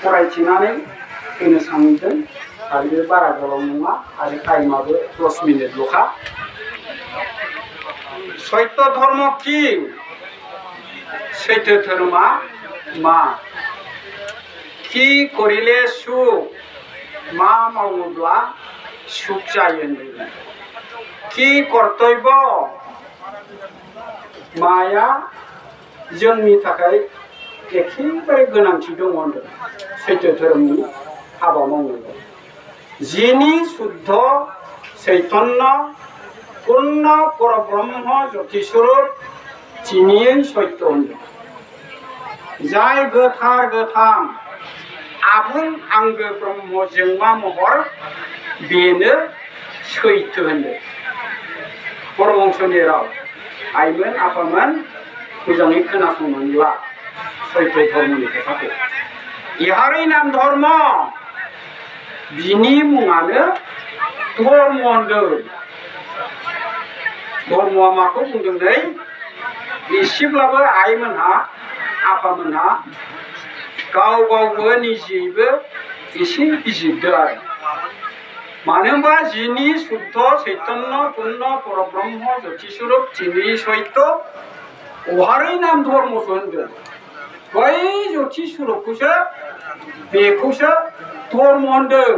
फरायथिनानै होनो सानदों आरो बे बारा गोलाव नङा आरो टाइमाबो 10 मिनिटल'खा। सत्य धर्म कि सैथो धर्मा मा कि करिले सुख मा मावोब्ला सुख जायो होनदों कि कर्तव्य माया जोंनि थाखाय एखेबारे गोनांथि दङ होनदों सैथो धोरोमनि हाबा मावनायाव जिनि शुद्ध चैतन्य पूर्ण परब्रह्म ज्योतिस्वरूप तिनियै सत्य होनदों जाय गोथार गोथां आबुं आंगो ब्रह्म जोंमा महर बेनो सैथो होनदों परमहंसनि राव। आइमोन आफामोन मोजाङै खोनासंनांला सैथो धर्मनि खोथाखौ। इहारै नाम धर्म बिनि मुङानो धर्म होनदों। धर्मआ माखौ बुंदों नै एसेब्लाबो आइमोनहा आफामोनहा गाव गावबो निजेयैबो एसे बिजिरदो आरो मानो होनबा जिनि शुद्ध चैतन्य पूर्ण परब्रह्म ज्योतिस्वरूप तिनि सत्य अहारै नाम धर्मसो होनदों। बै ज्योतिस्वरूपखौसो बेखौसो धर्म होनदों।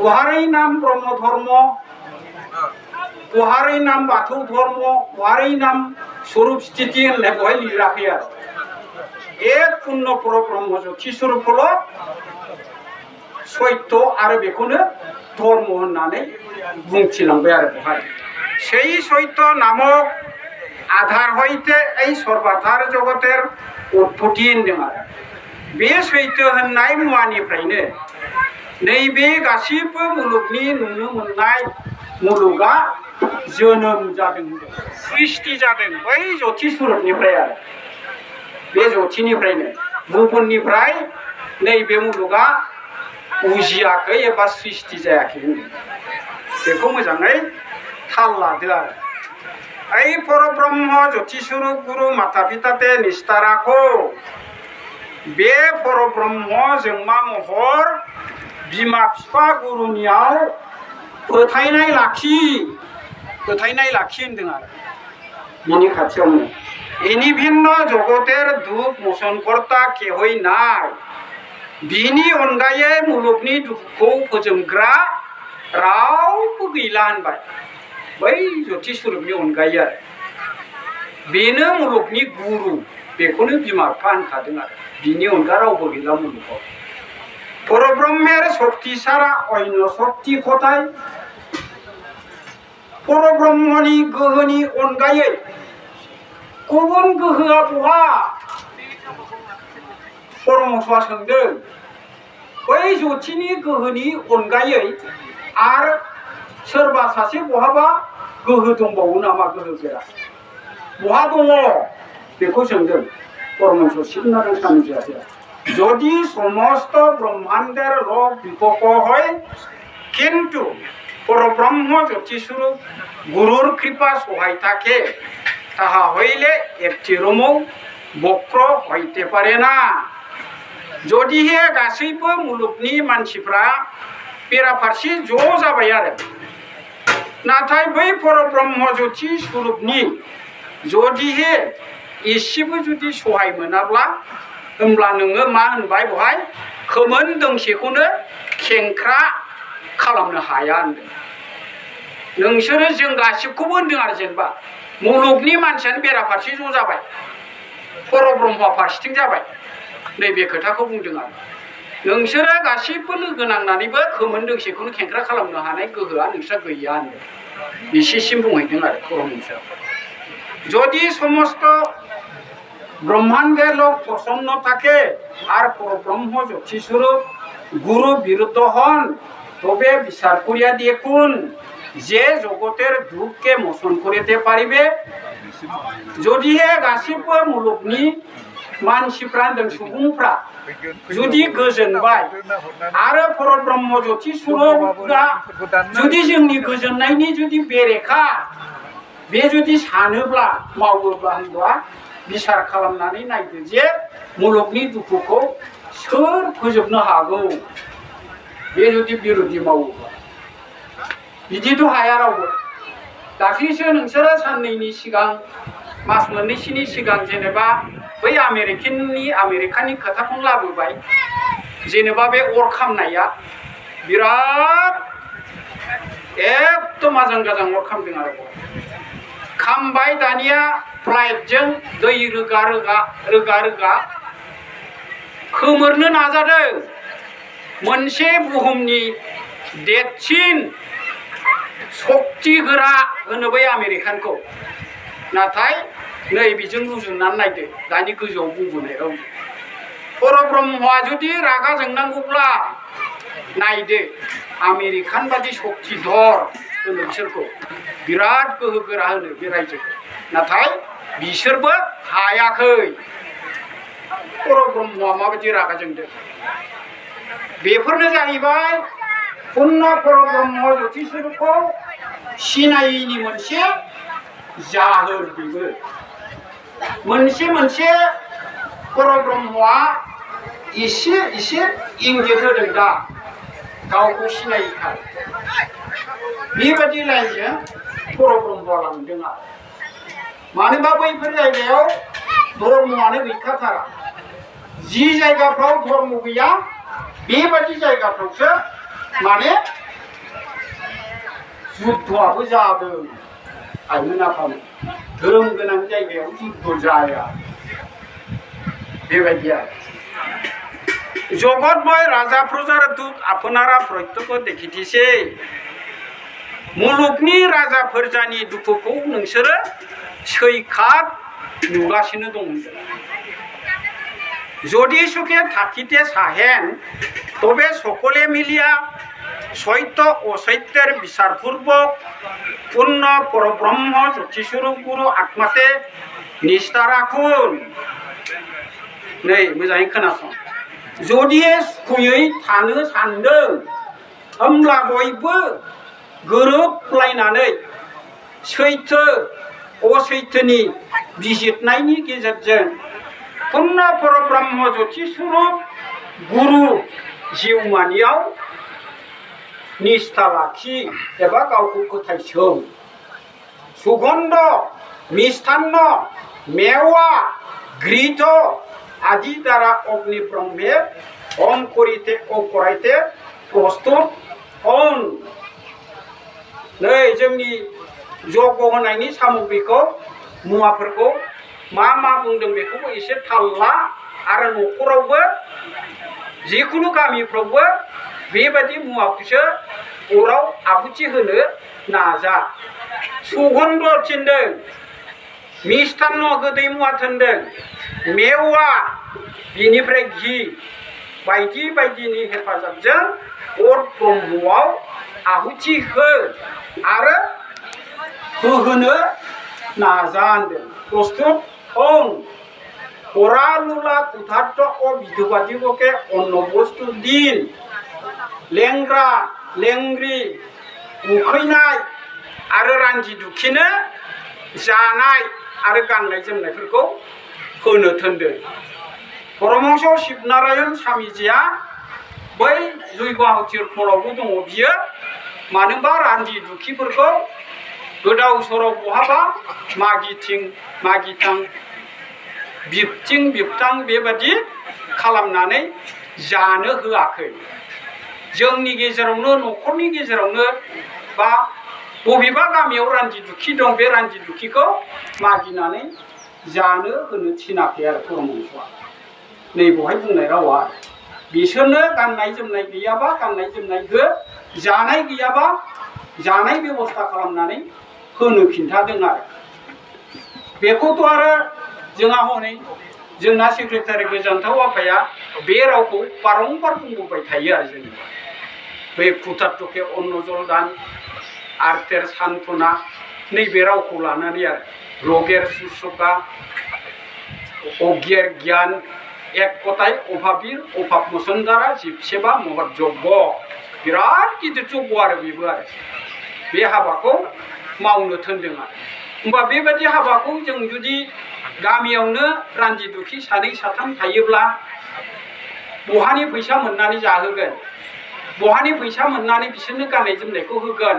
अहारै नाम ब्रह्म धर्म अहारै नाम बाथौ धर्म अहारै नाम स्वरूप स्थिति होननाय बहाय लिराखै आरो एक पूर्ण परब्रह्म ज्योतिस्वरूपखौल' सत्य आरो बेखौनो धर्म होननानै बुंथिलांबाय आरो बहाय সেই সত্য নামক আধার হইতে এই সর্বাধার জগতের উৎপত্তি होनदों आरो बे सैथो होननाय मुवानिफ्रायनो नैबे गासिबो मुलुगनि नुनो मोननाय मुलुगा जोनोम जादों सृष्टि जादों बै ज्योतिस्वरूपनिफ्राय आरो बे ज्योतिनिफ्रायनो गुबुननिफ्राय नैबे मुलुगा उजियाखै एबा सृष्टि जायाखै होनदों। बेखौ मोजाङै थाल लादो आरो ऐ परब्रह्म ज्योतिस्वरूप गुरु माता पिताते निस्ताराखौ बे परब्रह्म जोंमा महर बिमा बिफा गुरुनियाव फोथायनाय लाखि होनदों आरो बिनि खाथियावनो इनि भिन्न जगतेर दुख मोसनकर्ता केहै नाय बिनि अनगायै मुलुगनि दुखुखौ फोजोबग्रा रावबो गैला होनबाय बै ज्योतिस्वरूपनि अनगायै आरो बेनो मुलुगनि गुरु बेखौनो बिमा बिफा होनखादों आरो बिनि अनगा रावबो गैला मुलुगाव। परब्रह्मेर शक्ति सारा अन्य शक्ति खथाय परब्रह्मनि गोहोनि अनगायै गुबुन गोहोआ बहा परमहंसआ सोंदों बै ज्योतिनि गोहोनि अनगायै आरो सोरबा सासे बहाबा गोहो दंबावो नामा गोहो गोरा बहा दङ बेखौ सोंदों परमहंस शिवनारायण स्वामीजिया যদি সমস্ত ব্রহ্মাণ্ডের লোক বিপক হয় কিন্তু পরব্রহ্ম জ্যোতিস্বরূপ গুরুর কৃপা সহায় থাকে তাহা হইলে একটি রোমও বক্র হইতে পারে না। যদিহে गासैबो मुलुगनि मानसिफ्रा बेराफारसे ज' जाबाय आरो नाथाय बै परब्रह्म ज्योति स्वरूपनि जदिहे एसेबो जुदि सहाय मोनाब्ला होमब्ला नोङो मा होनबाय बहाय खोमोन दोंसेखौनो खेंख्रा खालामनो हाया होनदों। नोंसोरो जों गासिबखौबो होनदों आरो जेनेबा मुलुगनि मानसियानो बेराफारसे ज' जाबाय परब्रह्मआ फारसेथिं जाबाय नैबे खोथाखौ बुंदों आरो नोंसोरो गासिबो लोगो नांनानैबो खोमोन दोंसेखौनो खेंख्रा खालामनो हानाय गोहोआ नोंस्रा गैया होनदों। बिसिसिम बुंहैदों आरो परमहंसआ যদি সমস্ত ব্রহ্মাণ্ডের লোক প্রসন্ন থাকে আর পরব্রহ্ম জ্যোতিস্বরূপ গুরু বিরুদ্ধ হন তবে বিচার করিয়া দেখুন যে জগতের দুঃখকে মোচন করিতে পারিবে। যদিহে गासिबो मुलुगनि मानसिफ्रा होनदों सुबुंफ्रा जुदि गोजोनबाय आरो परब्रह्म ज्योतिस्वरूपआ जुदि जोंनि गोजोननायनि जुदि बेरेखा बे जुदि सानोब्ला मावोब्ला होनब्ला बिसार खालामनानै नायदो जे मुलुगनि दुखुखौ सोर फोजोबनो हागौ बे जुदि बिरोधि मावोबा बिदिथ' हाया रावबो दाख्लैसो नोंसोरो साननैनि सिगां मास मोननैसोनि सिगां जेनेबा बै आमेरिकानि खोथाखौनो लाबोबाय जेनेबा बे अर खामनाया बिराद एकदम आजां गाजां अर खामदों आरो खामबाय दानिया फ्लाइटजों दै रोगा रोगा खोमोरनो नाजादों मोनसे बुहुमनि देरसिन शक्ति गोरा होनो बै आमेरिकानखौ नाथाय नै बेजों रुजुनानै नायदो दानि गोजौआव बुंबोनाय राव परब्रह्मआ जुदि रागा जोंनांगौब्ला नायदो आमेरिकान बादि शक्तिधर होनो बिसोरखौ बिराद गोहो गोरा होनो बे रायजोखौ नाथाय बिसोरबो हायाखै परब्रह्मआ माबायदि रागा जोंदों बेफोरनो जाहैबाय पुर्ण परब्रह्म ज्योतिषखौ सिनायैनि मोनसे जाहोन बेबो मोनसे परब्रह्मआ एसे इंगित होदों दा गावखौ सिनायैखाय बेबायदि लाइनजों परब्रह्मआ लांदों आरो मानोबा बैफोर जायगायाव धर्मआनो गैखाथारा जि जायगाफ्राव धर्म गैया बेबायदि जायगाफ्रावसो माने युद्धआबो जादों आइमोन आफामोन धोरोम गोनां जायगायाव युद्ध जाया बेबायदि आरो जगतमय राजा प्रजार दुख आपनारा प्रत्यक्ष देखिथिसे मुलुगनि राजा फोरजानि दुखुखौ नोंसोरो सैखात नुगासिनो दं যদি সুখে থাকিতে চাহেন তবে সকলে মিলিয়া সত্য অসত্যের বিচারপূর্বক পূর্ণ পরব্রহ্ম জ্যোতিস্বরূপ গুরু আত্মাতে নিষ্ঠা রাখুন नै मोजाङै खोनासं যদি सुखुयै थानो सानदों होमब्ला बयबो गोरोबलायनानै सैथो असैथोनि बिजिरनायनि गेजेरजों पुर्ण परब्रह्म ज्योतिस्वरूप गुरु जिउमानियाव निष्ठा लाखि एबा गावखौ फोथायसोम सुगन्ध मिष्टान्न मेवा घृत आदि द्वारा अग्नि ब्रह्मे ओम करिते अकरायते प्रस्तुत हन नै जोंनि जग होनायनि सामग्रिखौ मुवाफोरखौ मा बुंदों बेखौबो एसे थाल ला आरो न'खरावबो जिखुनु गामिफ्रावबो बेबायदि मुवाखौसो अराव आहुति होनो नाजा सुगन्ध थिनदों मिष्टान्न गोदै मुवा थिनदों मेवा बिनिफ्राय घि बायदि बायदिनि हेफाजाबजों अर ब्रह्मआव आहुति हो आरो होहोनो नाजा होनदों प्रस्तुत हं हरा लुला कुथार्थ ओ बिधुबादिबके अन्न बस्तु दिन लेंग्रा लेंग्रि उखैनाय आरो रानजि दुखिनो जानाय आरो गाननाय जोमनायफोरखौ होनो थोनदों परमहंस शिबनारायण स्वामीजिया बै जयग आहुतिर फलावबो दङ बियो मानोबा रानजि दुखिफोरखौ गोदाव सोराव बहाबा मागिथिं मागिथां बिबथिं बिबथां बेबादि खालामनानै जानो होआखै जोंनि गेजेरावनो न'खरनि गेजेरावनो बा बबेबा गामियाव रानजि दुखि दं बे रानजि दुखिखौ मागिनानै जानो होनो थिनाखै आरो परमहंसआ नै बहाय बुंनाय रावा बिसोरनो गाननाय जोमनाय गैयाबा गाननाय जोमनाय हो जानाय गैयाबा जानाय बेबस्था खालामनानै होनो खिन्थादों आरो बेखौथ' आरो जोंहा हनै जोंना सेक्रेटारि गोजोनथाव आफाया बे रावखौ बारंबार बुंबोबाय थायो आरो जों बे कुटात्तके अन्नजलदान आर्तेर सान्त्वना नैबे रावखौ लानानै आरो रगेर सुसुका अज्ञेर ज्ञान एक कथाय अभाबीर अभाब मोसनदारा जिबसेबा महर जग्ग बिराद गिदिर जग्ग आरो बेबो आरो बे हाबाखौ मावनो थोनदों आरो होमबा बेबायदि हाबाखौ जों जुदि गामियावनो रानजि दुखि सानै साथाम थायोब्ला बहानि फैसा मोननानै जाहोगोन बहानि फैसा मोननानै बिसोरनो गाननाय जोमनायखौ होगोन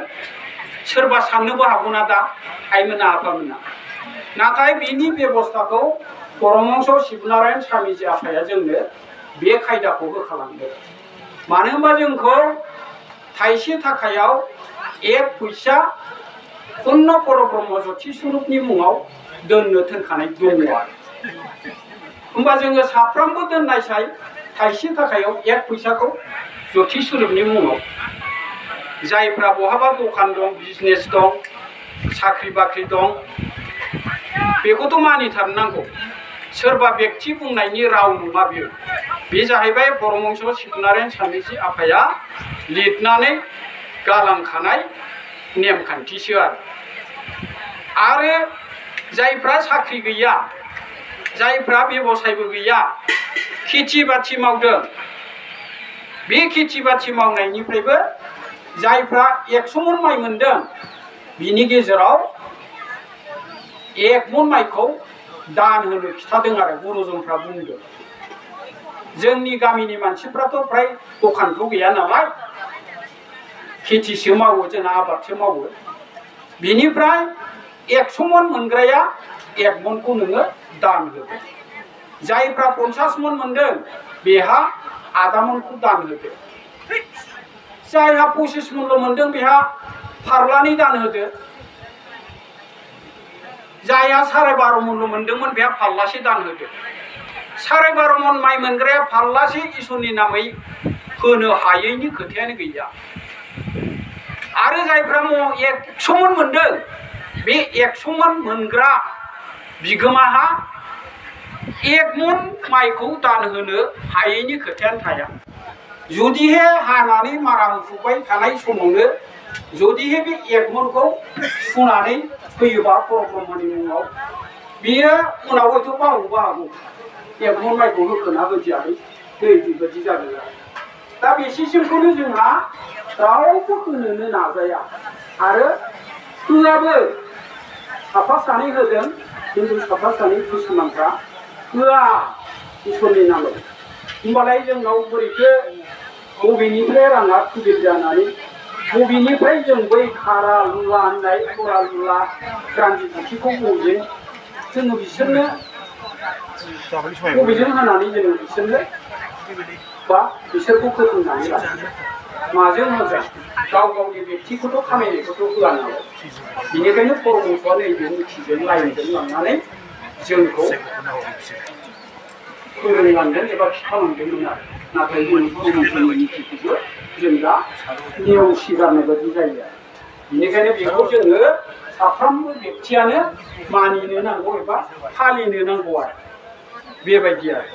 सोरबा साननोबो हागौना दा आइमोना आफामोना नाथाय बिनि बेबस्थाखौ परमहंस शिबनारायण स्वामीजी आफाया जोंनो बे खायदाखौ होखालांदों मानो होनबा जोंखौ थाइसे थाखायाव एक फैसा पुर्ण परब्रह्म ज्योति स्वरूपनि मुङाव दोननो दोनखानाय दङ आरो होमबा जोङो साफ्रोमबो दोननायसाय थाइसे थाखायाव एक फैसाखौ ज्योति स्वरूपनि मुङाव जायफ्रा बहाबा दखान दं बिजनेस दं साख्रि बाख्रि दं बेखौथ' मानिथारनांगौ सोरबा व्यक्ति बुंनायनि राव नङा बियो बे जाहैबाय परमहंस शिबनारायण स्वामीजी आफाया लिरनानै गालांखानाय नेमखान्थिसो आरो जायफ्रा साख्रि गैया जायफ्रा बेबसायबो गैया खेथि बाथि मावदों बे खेथि बाथि मावनायनिफ्रायबो जायफ्रा 100 मन माइ मोनदों बिनि गेजेराव 1 मन माइखौ दान होनो खिथादों आरो गुरुजनफ्रा बुंदों जोंनि गामिनि मानसिफ्राथ' फ्राय दखानथ' गैया नालाय खेथिसो मावो जोंना आबादसो मावो बिनिफ्राय 100 मन मोनग्राया 1 मनखौ नोङो दान होदो जायफ्रा 50 मन मोनदों बेहा आधा मनखौ दान होदो जायहा 25 मनल' मोनदों बेहा फारलानि दान होदो जायहा 12.5 मनल' मोनदोंमोन बेहा फारलासे दान होदो 12.5 मन माइ मोनग्राया फारलासे इसोरनि नामै होनो हायैनि खोथायानो गैया आरो जायफ्रा 100 मन मोनदों बे 100 मन मोनग्रा बिगोमाहा 1 मन माइखौ दान होनो हायैनि खोथायानो थाया जुदिहे हानानै मारा होफुबाय थानाय समावनो जुदिहे बे 1 मनखौ सुनानै होयोबा परब्रह्मनि मुङाव बियो उनाव हयथ' बावनोबो हागौ 1 मन माइखौ होखोना होदियाखै दै बेबायदि जागोन दा बेसिमखौनो जोंहा रावबो होनोनो नाजाया आरो होआबो साफा सानै होदों किन्तु साफा सानै किसुमानफ्रा होआ इसोरनि नामै होमबालाय जोंनाव बोरैथो बबेनिफ्राय राङा थुबिल जानानै बबेनिफ्राय जों बै खारा लुला होननाय खरा लुला गान्धी गुथिखौ बबेजों जोङो बिसोरनो बबेजों होनानै जोङो बिसोरनो बा बिसोरखौ फोथांनानै लाखियो माजों मोजां गाव गावनि व्यक्तिखौथ' खामायनायखौथ' होआ नालाय बेनिखायनो परमहंसआ नैबे मुथिजों लाइनजों लांनानै जोंखौ फोरोंलांदों एबा खिथालांदोंमोन आरो नाथाय जों परमहंसनि मुथिखौबो जों दा नेवसिगारनाय बायदि जायो आरो बेनिखायनो बेखौ जोङो साफ्रोमबो व्यक्तियानो मानिनो नांगौ एबा फालिनो नांगौ आरो बेबायदि आरो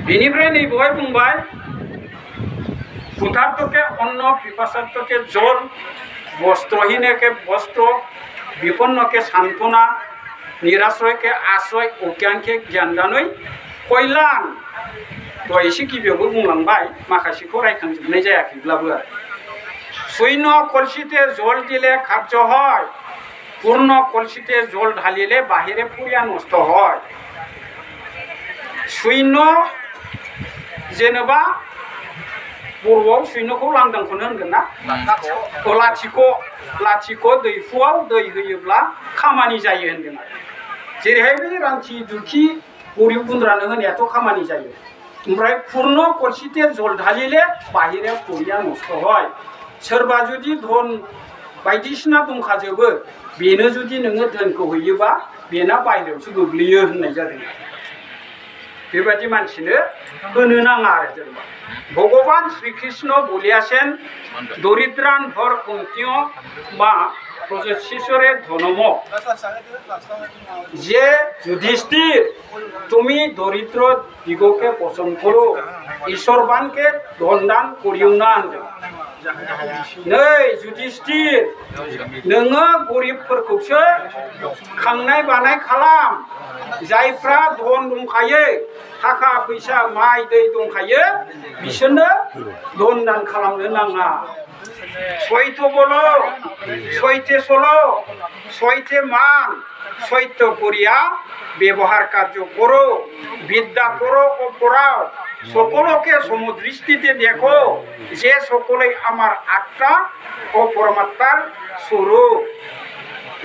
बेनिफ्राय नैबेवहाय बुंबाय क्षुधार्त के अन्न पिपासार्त के जल वस्त्रहीन के वस्त्र विपन्न के सांत्वना निराश्रय के आश्रय अज्ञान के ज्ञानदानै कल्याण तो एसे गिबियावबो बुंलांबाय माखासेखौ रायखांजोबनाय जायाखैब्लाबो आरो शून्य कलसिते जल दिले कार्य হয় पूर्ण कलसिते जल ढालिले बाहिरे पुरिया नष्ट হয় शून्य जेनेबा बर'आव शून्यखौ लांदांखौनो होनगोन ना लाथिख' दैहुआव दै होयोब्ला खामानि जायो होनदों आरो जेरैहाय बे रान्थि दुखि गरिब गुन्द्रानो होनायाथ' खामानि जायो ओमफ्राय पूर्ण कलसिते जल ढालिले बाहिरे पुरिया नष्ट হয় सोरबा जुदि धन बायदिसिना दंखाजोबो बेनो जुदि नोङो धोनखौ होयोबा बेना बाहेरायावसो गोग्लैयो होननाय जादों बेबायदि मानसिनो होनो नाङा आरो जेनेबा भगवान श्रीकृष्ण বলিয়াছেন দরিদ্রান ভর কুন্তিয় বা প্রজেশ্বরে ধনম যে যুধিষ্ঠির তুমি দরিদ্র দিগকে পছন্দ করো ঈশ্বরবানকে ধন দান করিও না होनदों नै যুধিষ্ঠির नोङो गरिबफोरखौसो खांनाय बानाय खालाम जायफ्रा धन दंखायो थाखा फैसा माइ दै दंखायो बिसोरनो धन दान खालामनो नाङा सैथो बोलो सैथे सोलो सैथे मान सत्य करिया व्यवहार कार्य करो विद्या करो ও পড়াও সকলকে সমদৃষ্টিতে দেখো যে সকলেই আমার আত্মা ও পরমাত্মার स्वरूप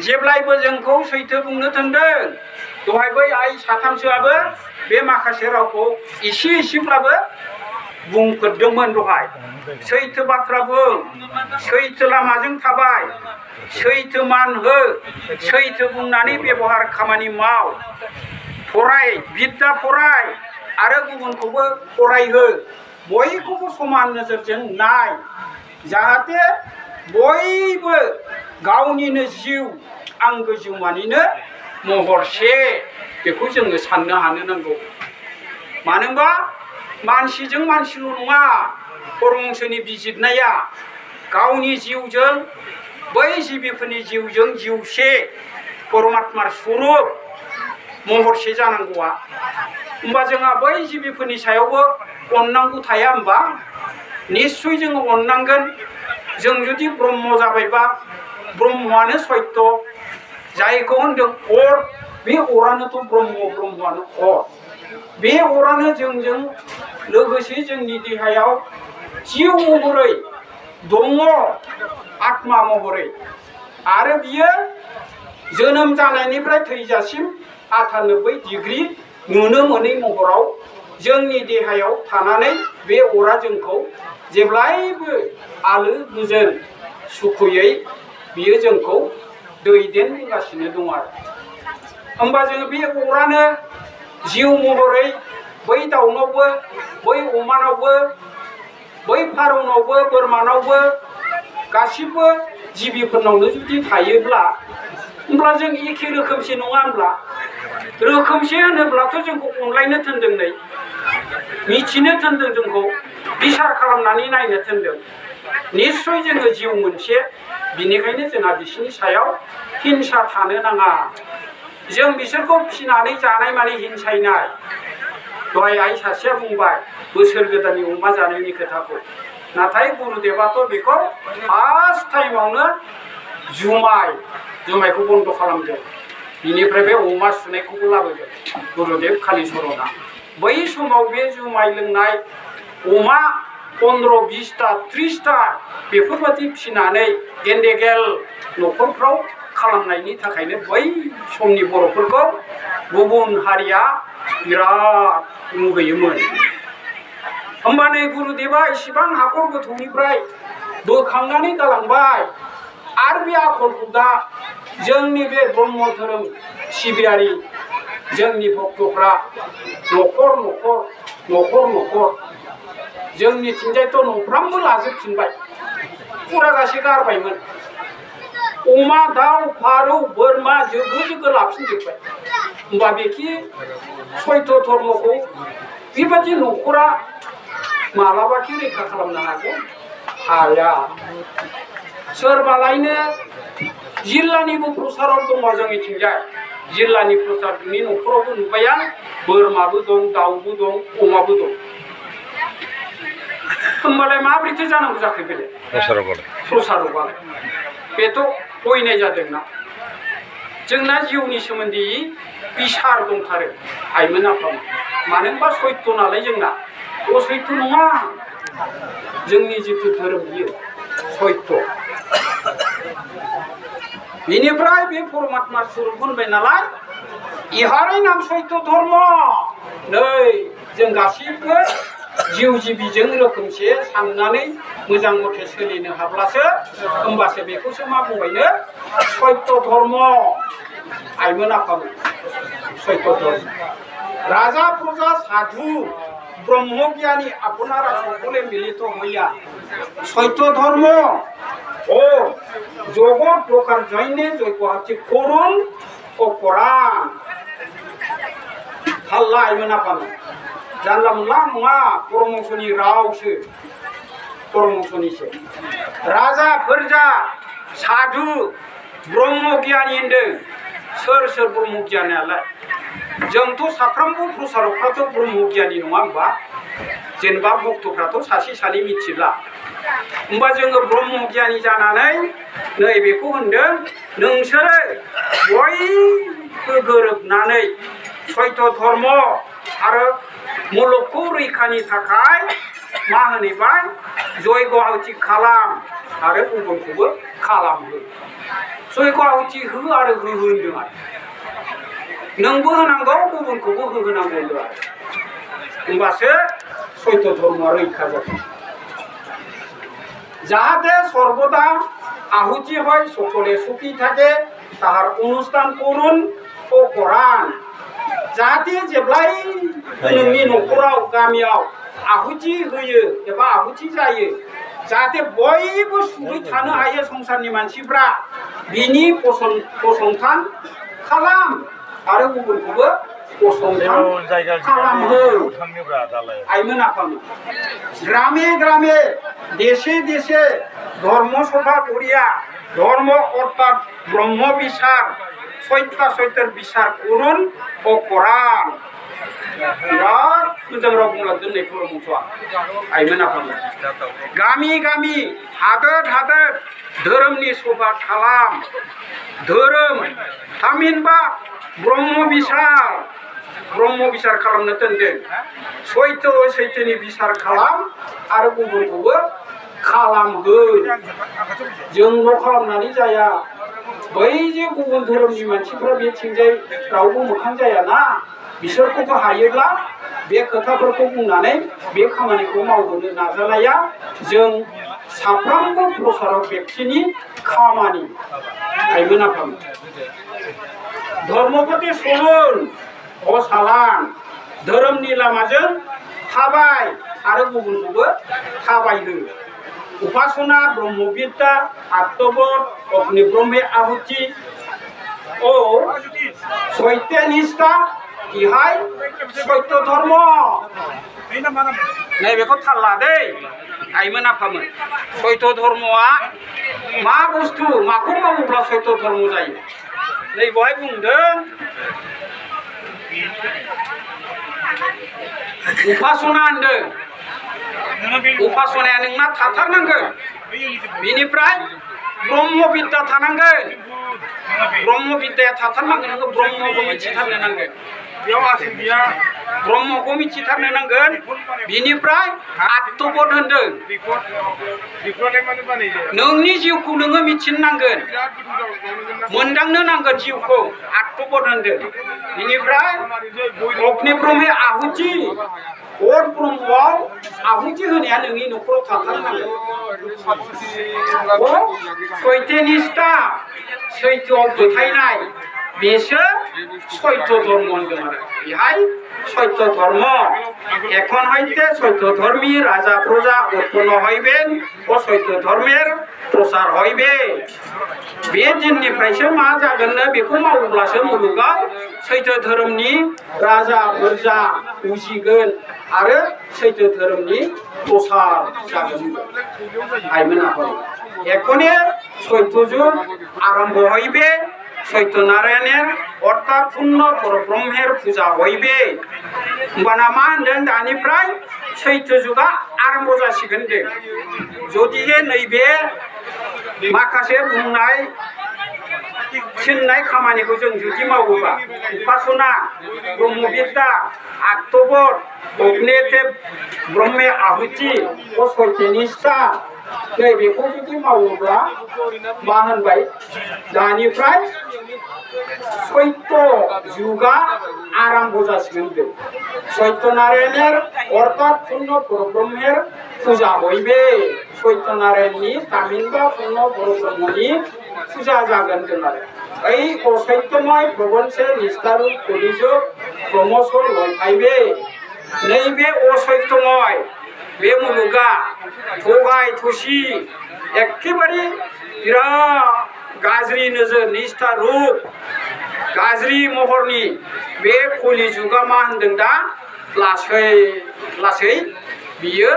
जेब्लायबो जोंखौ सैथो बुंनो थिनदों दहाय बै आइ साथामसोआबो बे माखासे रावखौ एसे एसेब्लाबो बुंफोरदोंमोन दहाय सैथो बाथ्रा बुं सैथो लामाजों थाबाय सैथो मान हो सैथो बुंनानै बेबहार खामानि माव फराय बिद्या फराय आरो गुबुनखौबो फरायहो बयखौबो समान नोजोरजों नाय जाहाथे बयबो गावनिनो जिउ आंगो जिउमानिनो महरसे बेखौ जोङो साननो हानो नांगौ मानो होनबा मानसिजों मानसिल' नङा परमहंसनि बिजिरनाया गावनि जिउजों बै जिबिफोरनि जिउजों जिउसे परमात्मार स्वरूप महरसे जानांगौआ होमबा जोंहा बै जिबिफोरनि सायावबो अननांगौ थाया होमबा निश्चय जोङो अननांगोन जों जुदि ब्रह्म जाबायबा ब्रह्मआनो सत्य जायखौ होनदों अर बे अरानोथ' ब्रह्मआनो अर बे अरानो जोंजों लोगोसे जोंनि देहायाव जिउ महरै दङ आत्मा महरै आरो बियो जोनोम जानायनिफ्राय थैजासिम 98 डिग्री नुनो मोनै महराव जोंनि देहायाव थानानै बे अरा जोंखौ जेब्लायबो आलो गोजोन सुखुयै बियो जोंखौ दैदेनगासिनो दं आरो होमबा जोङो बे अरानो जिउ महरै बै दाउनावबो बै अमानावबो बै फारौनावबो बोरमानावबो गासिबो जिबिफोरनावनो जुदि थायोब्ला होमब्ला जों एखे रोखोमसे नङा होनब्ला रोखोमसे होनोब्लाथ' जोंखौ अनलायनो थिनदों नै मिथिनो थिनदों जोंखौ बिसार खालामनानै नायनो थिनदों निश्चय जोङो जिउ मोनसे बिनिखायनो जोंहा बिसोरनि सायाव हिंसा थानो नाङा जों बिसोरखौ फिनानै जानाय माने हिंसायनाय दहाय आइ सासेया बुंबाय बोसोर गोदाननि अमा जानायनि खोथाखौ नाथाय गुरुदेवाथ' बेखौ फार्स्ट टाइमावनो जुमायखौ बन्द खालामदों बिनिफ्राय बे अमा सुनायखौबो लाबोदों गुरुदेव कालीचरना बै समाव बे जुमाय लोंनाय अमा 15-20टा 30टा बेफोरबायदि फिनानै गेन्देगेल न'खरफ्राव खालामनायनि थाखायनो बै समनि बर'फोरखौ गुबुन हारिया बिराद मुगैयोमोन होमबा नै गुरुदेवा इसेबां हाखर गोथौनिफ्राय बोखांनानै गालांबाय आरो बे आखलखौ दा जोंनि बे ब्रह्म धोरोम सिबियारि जोंनि भक्तफ्रा न'खर जोंनिथिंजायथ' न'फ्रामबो लाजोबफिनबाय फुरा गासै गारबायमोन अमा दाउ फारौ बोरमा जोगो लाफिनजोब्बाय होमबा बेखि सैथो धर्मखौ बेबायदि न'खरा मालाबाखि रैखा खालामनो हाया सोरबालायनो जिल्लानिबो प्रसाराव दङ जोंनिथिंजाय जिल्लानि प्रसारनि न'खरावबो नुबाय आं बोरमाबो दं दाउबो दं अमाबो दं होमबालाय माब्रैथो जानांगौ जाखो बेले प्रसारावबालाय बेथ' अयनाय जादोंना जोंना जिउनि सोमोन्दै बिसार दंथारो आइमोन आफामोन मानो होनबा सत्य नालाय जोंना असत्य नङा जोंनि जिथु धोरोम बियो सत्य बिनिफ्राय बे परमात्मा स्वरूप होनबाय नालाय इहारै नाम सत्य धर्म नै जों गासिबो जिउ जिबिजों रोखोमसे साननानै मोजां मथे सोलिनो हाब्लासो होमबासो बेखौसो मा बुंबायनो सत्य धर्म आइमोन आफामोन सत्य धर्म राजा प्रजा साधु ब्रह्मज्ञानी আপনারা সকলে মিলিত হইয়া সত্য ধর্ম ও জগৎ প্রকার জৈনে জৈকহাতি করুন ও কোরআন হাল্লা আইমোন আফামोन जानला मोनला नङा परमहंसनि रावसो परमहंसनिसो राजा फोरजा साधु ब्रह्मज्ञानी होनदों सोर ब्रह्मज्ञानियालाय जोंथ' साफ्रोमबो प्रसारकफ्राथ' ब्रह्मज्ञानी नङा होमबा जेनेबा भक्तफ्राथ' सासे सानै मिथिला होमबा जोङो ब्रह्म गियानि जानानै नैबेखौ होनदों नोंसोरो बयबो गोरोबनानै सैथ' धर्म आरो मुलुगखौ रैखानि थाखाय मा होनैबाय जयग' आहुति खालाम आरो गुबुनखौबो खालामहो जयग' आहुति हो आरो हो होनदों आरो नोंबो होनांगौ गुबुनखौबो होनांगौ आरो होमबासो सैथ' धर्मआ रैखा जागोन যাহাতে সর্বদা আহুতি হয় সকলে সুখী থাকে তাহার অনুষ্ঠান করুন ও করান যাহাতে जेब्लाय नोंनि न'खराव गामियाव आहुति होयो एबा आहुति जायो जाहाथे बयबो सुखै थानो हायो संसारनि मानसिफ्रा बिनि फसंथान खालाम आरो गुबुनखौबो फसंथान खालामहो आइमोन आफामोन ग्रामे ग्रामे देशे देशे धर्म सभा करिया धर्म अर्थात ब्रह्म विचार सत्य विचार करुन ও কোরআন बिराद मोजां राव बुंना दोननाय परमहंसआ आइमोन आफामोन गामि गामि हादोर हादोर धोरोमनि सभा खालाम धोरोम थामहिनबा ब्रह्म बिचार खालामनो दोनदों सैथोनि बिचार खालाम आरो गुबुनखौबो खालामहो जोंल' खालामनानै जाया बै जे गुबुन धोरोमनि मानसिफ्रा बेथिंजाय रावबो मोखां जायाना बिसोरखौबो हायोब्ला बे खोथाफोरखौ बुंनानै बे खामानिखौ मावहोनो नाजानाया जों साफ्रोमबो प्रसारक व्यक्तिनि खामानि आइमोन आफामोन धर्मपति सुनुन अ सालान धोरोमनि लामाजों थाबाय आरो गुबुनखौबो थाबायहो उपासना ब्रह्मविद्या आत्मबोध अग्नि ब्रह्म आहुति ओ सत्यनिष्ठा इहाय सत्य धर्म नैबेखौ थाल लादे आइमोन आफामोन सत्य धर्मआ मा बुस्थु माखौ मावोब्ला सत्य धर्म जायो नै बेवहाय बुंदों उपासना होनदों उपासनाया नोंना थाथारनांगोन बिनिफ्राय ब्रह्मविद्या थानांगोन ब्रह्मविद्याया थाथारनांगोन नोङो ब्रह्मखौ मिथिथारनो नांगोन बेयाव आसि गैया ब्रह्मखौ मिथिथारनो नांगोन बिनिफ्राय आत्मबोध होनदों नोंनि जिउखौ नोङो मिथिनो नांगोन मोनदांनो नांगोन जिउखौ आत्मबोध होनदों बिनिफ्राय अग्नि ब्रह्म आहुति अर ब्रह्मआव आहुति होनाया नोंनि न'खराव थाथारनांगोन सत्यनिष्ठा सैथोआव फोथायनाय बेसो सत्य धर्म होनदों आरो बेहाय सत्य धर्म এখন হইতে সত্য ধর্মী রাজা প্রজা উৎপন্ন হইবেন ও সত্য ধর্মের প্রসার হইবে बे दिननिफ्रायसो मा जागोननो बेखौ मावोब्लासो मुलुगाव सैथो धोरोमनि राजा प्रजा उजिगोन आरो सैथो धोरोमनि प्रसार जागोन आइमोन आफामोन एखने सैथो जुग आरम्भ हইবে सत्यनारायणের অর্থাৎ পূর্ণ পরব্রহ্মের পূজা হইবে होमबाना मा होनदों दानिफ्राय सैथो जुगा आरम्भ जासिगोन दे जुदिहे नैबे माखासे बुंनाय थिननाय खामानिखौ जों जुदि मावोबा उपासना ब्रह्मविद्या आत्मबोध अग्निदेव ब्रह्म आहुति व सत्यनिष्ठा नैबेखौ जुदि मावोब्ला मा होनबाय दानिफ्राय सत्य जुगा आरम्भ जासिगोन दे सत्यनारायणের অর্থাৎ পূর্ণ পরব্রহ্মের পূজা হইবে सत्यनारायणनि तामिनबा पूर्ण परब्रह्मनि पूजा जागोन जोंनारो এই असत्यमय प्रबंधसे निष्ठारूप कलिजुग क्रमश लयफायबे नैबे असत्यमय बे मुलुगा थगाय थसि एखेबारे बिराद गाज्रि नोजोर निष्ठा रूप गाज्रि महरनि बे कलिजुगा मा होनदों दा लासै लासै बियो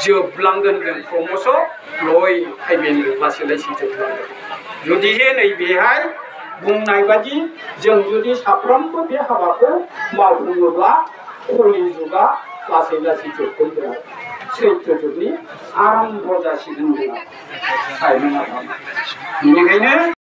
जोबलांगोन क्रमश लय फायगोन लासै लासै जोबलांगोन जुदिहे नैबेहाय बुंनाय बादि जों जुदि साफ्रोमबो बे हाबाखौ मावफुङोब्ला कलि जुगा लासै लासै जोबफैगोन आरो सैत्र जुगनि आरम्भ जासिगोन जोंहा बेनिखायनो